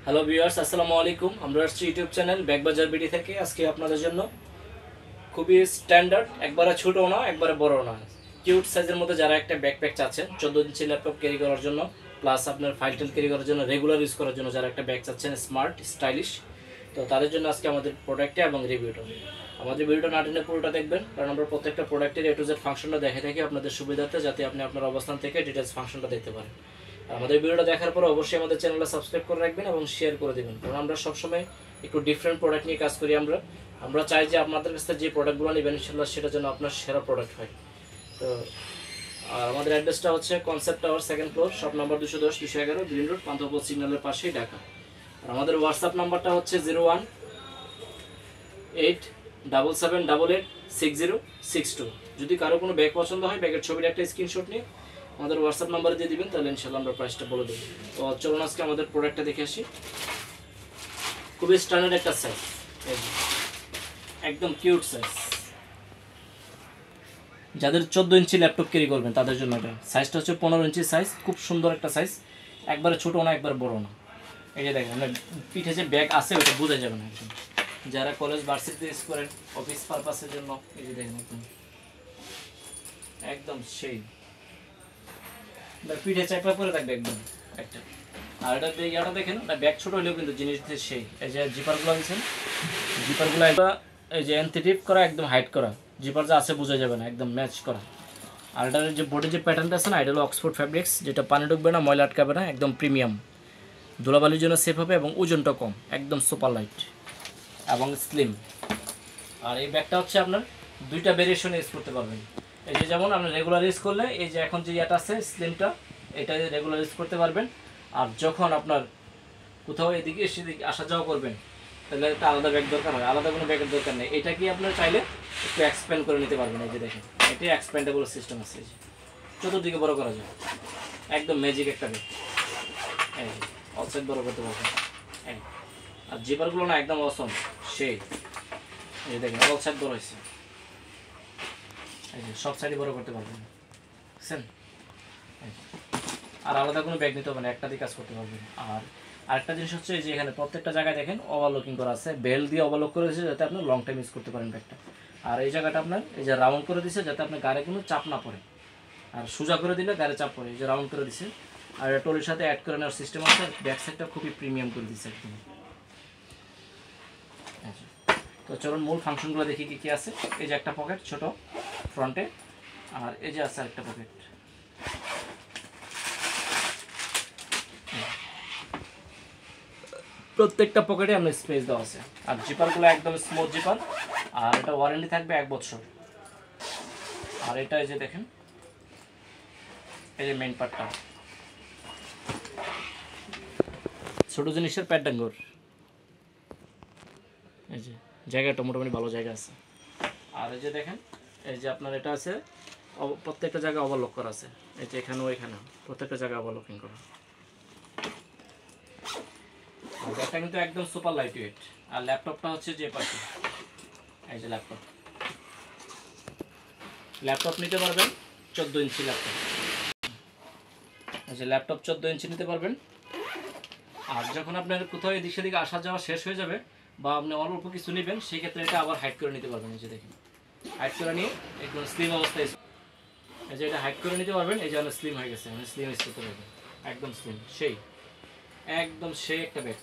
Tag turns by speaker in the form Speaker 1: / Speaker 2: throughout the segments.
Speaker 1: Hello viewers, আসসালামু আলাইকুম। আমরা আসছি ইউটিউব চ্যানেল ব্যাগবাজার বিডি থেকে। আজকে আপনাদের জন্য খুবই স্ট্যান্ডার্ড, একবারে ছোটো না একবারে বড় না, কিউট সাইজের মধ্যে যারা একটা ব্যাকপ্যাক চাচ্ছেন 14 ইঞ্চি ল্যাপটপ ক্যারি করার জন্য, প্লাস আপনার ফাইল টেল ক্যারি করার জন্য, রেগুলার ইউজ করার জন্য যারা একটা ব্যাগ চাচ্ছেন স্মার্ট স্টাইলিশ, তো তাদের জন্য আজকে আমাদের প্রোডাক্টে এবং রিভিউটা। আমাদের ভিডিওটা না টেনে পুরোটা দেখবেন, কারণ আমরা প্রত্যেকটা প্রোডাক্টের এ টু জেড ফাংশনটা দেখে থাকি আপনাদের সুবিধার্থে, যাতে আপনি আপনার অবস্থান থেকে ডিটেলস ফাংশনটা দেখতে পারেন। আমাদের ভিডিওটা দেখার পর অবশ্যই আমাদের চ্যানেলটা সাবস্ক্রাইব করে রাখবেন এবং শেয়ার করে দেবেন, কারণ আমরা সবসময় একটু ডিফারেন্ট প্রোডাক্ট নিয়ে কাজ করি। আমরা চাই যে আপনাদের কাছ থেকে যে প্রোডাক্টগুলো নেবেন ইনশাআল্লাহ সেটা যেন আপনার সেরা প্রোডাক্ট হয়। তো আর আমাদের অ্যাড্রেসটা হচ্ছে concept tower, 2nd floor, shop number 210 211 green road, Panthapath সিগন্যালের পাশেই, ঢাকা। আর আমাদের হোয়াটসঅ্যাপ নাম্বারটা হচ্ছে 0187786062। যদি কারো কোনো ব্যাগ পছন্দ হয়, ব্যাগের ছবির একটা স্ক্রিনশট নিয়ে আমাদের হোয়াটসঅ্যাপ নাম্বারে দিয়ে দিবেন, তাহলে ইনশাআল্লাহ আমরা প্রাইসটা বলে দেবো। তো চলুন আজকে আমাদের প্রোডাক্টটা দেখে আসি। খুবই স্ট্যান্ডার্ড একটা সাইজ, একদম কিউট সাইজ। যাদের 14 ইঞ্চি ল্যাপটপ ক্যারি করবেন তাদের জন্য এটা সাইজটা হচ্ছে 15 ইঞ্চি সাইজ। খুব সুন্দর একটা সাইজ, একবারে ছোটো না একবার বড় না। এই যে দেখেন মানে পিঠে যে ব্যাগ আছে ওটা বোঝা যাবে না একদম। যারা কলেজ ভার্সিটিতে ইউজ করেন অফিস পারপাসের জন্য, এই যে দেখেন একদম একদম সেই পিঠে চাপা করে থাকবে একদম একটা। আর এটা ইয়াটা দেখেন, ব্যাগ ছোট হলেও কিন্তু জিনিস সেই, এই যে জিপারগুলো দিচ্ছেন, জিপারগুলো এই যে এনথেটিভ করা, একদম হাইট করা, জিপার যা আছে বোঝা যাবে না, একদম ম্যাচ করা। আর এটার যে বডির যে প্যাটার্নটা আছে না, এটা হলো অক্সফোর্ড ফ্যাব্রিক্স, যেটা পানি ঢুকবে না, ময়লা আটকাবে না, একদম প্রিমিয়াম, ধুলাবালির জন্য সেফ হবে এবং ওজনটা কম, একদম সুপার লাইট এবং স্লিম। আর এই ব্যাগটা হচ্ছে আপনার দুইটা ভেরিয়েশন ইউজ করতে পারবেন। এই যে যেমন আপনি রেগুলার ইউজ করলে এই যে এখন যে ইয়াটা আছে স্লিমটা, এটা রেগুলার ইউজ করতে পারবেন। আর যখন আপনার কোথাও এদিকে সেদিকে আসা যাওয়া করবেন, তাহলে একটা আলাদা ব্যাগ দরকার হয়, আলাদা কোনো ব্যাগের দরকার নেই। এটা কি আপনার চাইলে একটু এক্সপ্যান্ড করে নিতে পারবেন। এই যে দেখেন, এটাই এক্সপ্যান্ডেবল সিস্টেম আছে, এই যে চতুর্দিকে বড় করা যায়, একদম ম্যাজিক একটা ব্যাগ। এই যে অল সাইড বড় করতে পারবেন। আর জিপারগুলো না একদম অসম সেই, এই যে দেখেন অল সাইড বড় হয়েছে, এই যে সব সাইডে বড় করতে পারবেন, বুঝছেন। আর আলাদা কোনো ব্যাগ নিতে হবে না, একটা দিয়ে কাজ করতে পারবেন। আর আরেকটা জিনিস হচ্ছে যে এখানে প্রত্যেকটা জায়গায় দেখেন ওভারলকিং করা আছে, বেল দিয়ে ওভারলক করে দিয়েছে যাতে আপনি লং টাইম ইউজ করতে পারেন ব্যাগটা। আর এই জায়গাটা আপনার এই যে রাউন্ড করে দিয়েছে যাতে আপনার গাড়ি কোনো চাপ না পড়ে, আর সোজা করে দিলে গাড়ি চাপ পড়ে, এই যে রাউন্ড করে দিচ্ছে। আর টলির সাথে অ্যাড করে নেওয়ার সিস্টেম আছে। ব্যাক সাইডটা খুবই প্রিমিয়াম করে দিচ্ছে একদম। তো চলুন মূল ফাংশনগুলো দেখি কী কী আছে। এই যে একটা পকেট ছোট ফ্রন্টে, আর এই যে আছে একটা পকেট, প্রত্যেকটা পকেটে আপনার স্পেস দেওয়া আছে। আর জিপারগুলো একদম স্মুথ জিপার, আর এটা ওয়ারেন্টি থাকবে 1 বছর। আর এটা এই যে দেখেন, এই যে মেইন পার্টটা ছোটো জিনিসের প্যাডাঙ্গর, এই যে জায়গাটা মোটামুটি ভালো জায়গা আছে। আর এই যে দেখেন, এই যে আপনার এটা আছে প্রত্যেকটা জায়গায় ওভারলক করা আছে, এই যে এখানেও এখানেও প্রত্যেকটা জায়গায় ওভারলকিং করা। আর ব্যাগটা কিন্তু একদম সুপার লাইট ওয়েট। আর ল্যাপটপটা হচ্ছে যে পাশে, এই যে ল্যাপটপ নিতে পারবেন 14 ইঞ্চি ল্যাপটপ, এই যে ল্যাপটপ 14 ইঞ্চি নিতে পারবেন। আর যখন আপনার কোথাও এদিক সেদিকে আসা যাওয়া শেষ হয়ে যাবে বা আপনি অল্প কিছু নেবেন, সেই ক্ষেত্রে এটা আবার হাইড করে নিতে পারবেন। এই যে দেখেন, হাইড করে নিয়ে একদম স্লিম অবস্থায়, এই যে এটা হাইড করে নিতে পারবেন। এই যে অনেক স্লিম হয়ে গেছে, মানে স্লিম ইউজ করতে পারবেন, একদম স্লিম সেই, একদম সেই একটা ব্যাগ,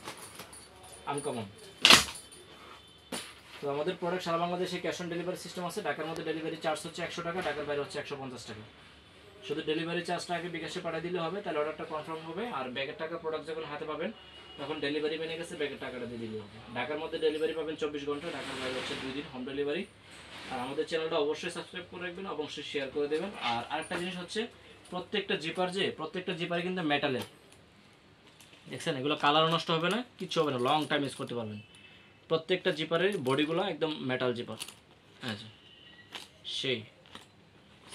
Speaker 1: আনকমন। তো আমাদের প্রোডাক্ট সারা বাংলাদেশে ক্যাশ অন ডেলিভারি সিস্টেম আছে। ঢাকার মধ্যে ডেলিভারি চার্জ হচ্ছে 100 টাকা, ঢাকার বাইরে হচ্ছে 150 টাকা। শুধু ডেলিভারি চার্জটা আগে বিকাশে পাঠিয়ে দিলে হবে, তাহলে অর্ডারটা কনফার্ম হবে। আর ব্যাগের টাকা প্রোডাক্ট যখন হাতে পাবেন তখন ডেলিভারি মেনে গেছে, ব্যাগের টাকাটা দিয়ে দিলে হবে। ঢাকার মধ্যে ডেলিভারি পাবেন 24 ঘন্টা, ঢাকার বাইরে হচ্ছে 2 দিন হোম ডেলিভারি। আর আমাদের চ্যানেলটা অবশ্যই সাবস্ক্রাইব করে রাখবেন, অবশ্যই শেয়ার করে দেবেন। আর আরেকটা জিনিস হচ্ছে, প্রত্যেকটা জিপারে কিন্তু মেটালের, দেখছেন এগুলো কালার নষ্ট হবে না, কিছু হবে না, লং টাইম ইউজ করতে পারবেন। প্রত্যেকটা জিপারের বডিগুলো একদম মেটাল জিপার, আচ্ছা সেই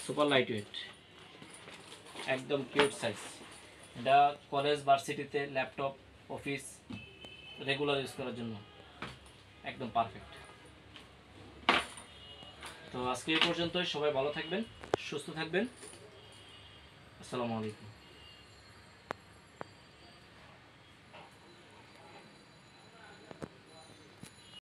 Speaker 1: সুপার লাইট ওয়েট, একদম কিউট সাইজ। এটা কলেজ ভার্সিটিতে ল্যাপটপ অফিস রেগুলার ইউজ করার জন্য একদম পারফেক্ট। তো আজকে এই পর্যন্তই, সবাই ভালো থাকবেন, সুস্থ থাকবেন, আসসালামু আলাইকুম।